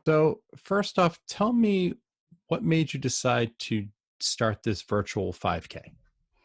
So, first off, tell me what made you decide to start this virtual 5K?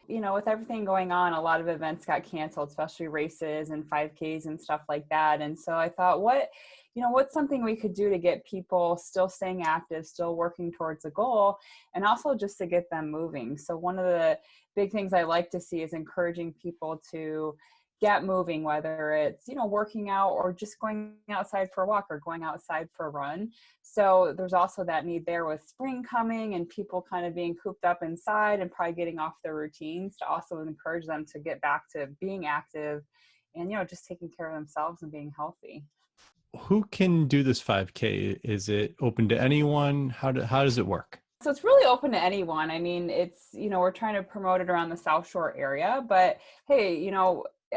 With everything going on, a lot of events got canceled, especially races and 5Ks and stuff like that. And so I thought, what's something we could do to get people still staying active, still working towards a goal, and also just to get them moving. So one of the big things I like to see is encouraging people to get moving, whether it's, working out or just going outside for a walk or going outside for a run. So there's also that need there with spring coming and people kind of being cooped up inside and probably getting off their routines, to also encourage them to get back to being active and, just taking care of themselves and being healthy. Who can do this 5K? Is it open to anyone? How does it work? So it's really open to anyone. I mean, it's, we're trying to promote it around the South Shore area, but hey,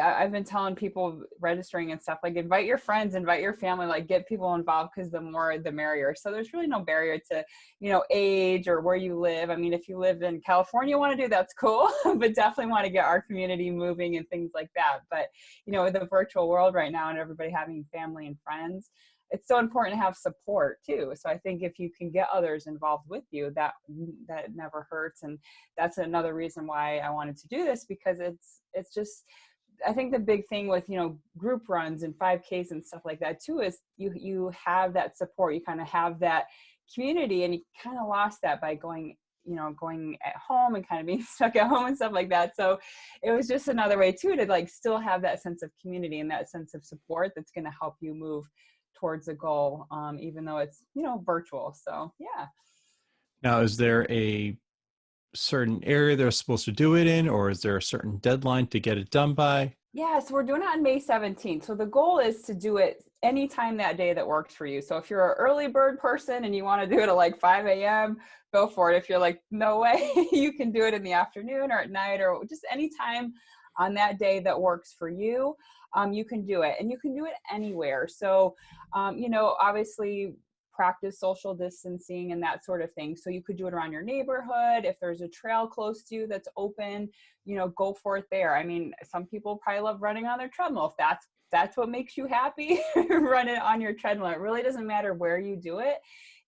I've been telling people registering and stuff, like invite your friends, invite your family, like get people involved, because the more the merrier. So there's really no barrier to, age or where you live. I mean, if you live in California, want to do, that's cool, but definitely want to get our community moving and things like that. But, with the virtual world right now and everybody having family and friends, it's so important to have support too. So I think if you can get others involved with you, that never hurts. And that's another reason why I wanted to do this, because it's just, I think the big thing with, group runs and 5Ks and stuff like that too, is you have that support, you kind of have that community, and you kind of lost that by going at home and kind of being stuck at home and stuff like that. So it was just another way too, to like still have that sense of community and that sense of support that's going to help you move towards a goal, even though it's, virtual. So yeah. Now, is there a certain area they're supposed to do it in, or is there a certain deadline to get it done by? Yeah, so we're doing it on May 17th. So the goal is to do it anytime that day that works for you. So if you're an early bird person and you want to do it at like 5 a.m., go for it. If you're like, no way, you can do it in the afternoon or at night or just anytime on that day that works for you. You can do it, and you can do it anywhere. So, obviously practice social distancing and that sort of thing. So you could do it around your neighborhood. If there's a trail close to you that's open, go for it there. I mean, some people probably love running on their treadmill. If that's what makes you happy, run it on your treadmill. It really doesn't matter where you do it.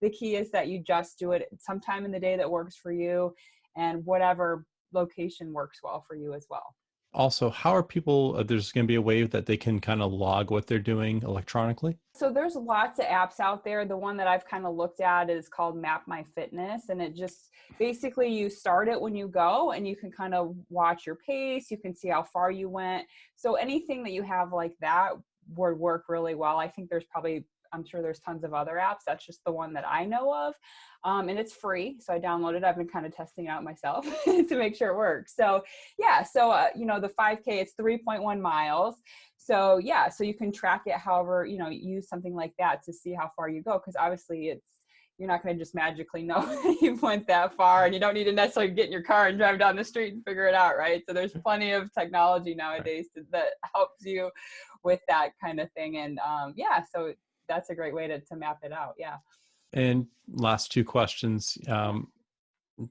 The key is that you just do it sometime in the day that works for you, and whatever location works well for you as well. Also, how are people, there's going to be a way that they can kind of log what they're doing electronically? So there's lots of apps out there. The one that I've kind of looked at is called Map My Fitness. And it just basically, you start it when you go and you can kind of watch your pace. You can see how far you went. So anything that you have like that would work really well. I think I'm sure there's tons of other apps. That's just the one that I know of. And it's free. So I downloaded it. I've been kind of testing it out myself to make sure it works. So yeah. So, the 5K, it's 3.1 miles. So yeah, so you can track it however, use something like that to see how far you go. Cause obviously you're not going to just magically know you went that far, and you don't need to necessarily get in your car and drive down the street and figure it out. Right. So there's plenty of technology nowadays that helps you with that kind of thing. And so that's a great way to map it out. Yeah. And last two questions.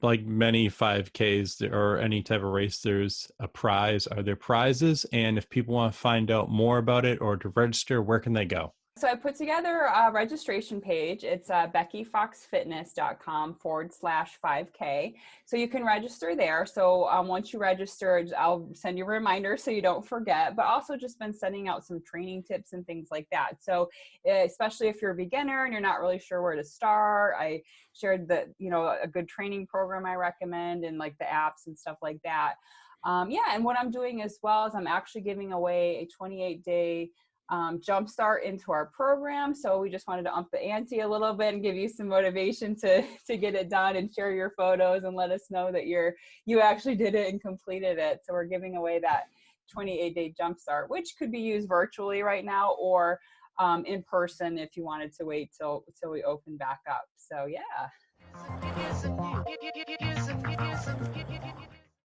Like many 5Ks or any type of race, there's a prize. Are there prizes? And if people want to find out more about it or to register, where can they go? So I put together a registration page. It's beckyfoxfitness.com/5K. So you can register there. So once you register, I'll send you a reminder so you don't forget, but also just been sending out some training tips and things like that. So especially if you're a beginner and you're not really sure where to start, I shared a good training program I recommend, and like the apps and stuff like that. And what I'm doing as well is I'm actually giving away a 28-day Jumpstart into our program. So we just wanted to ump the ante a little bit and give you some motivation to get it done, and share your photos and let us know that you actually did it and completed it. So we're giving away that 28-day Jumpstart, which could be used virtually right now or in person if you wanted to wait till we open back up. So yeah.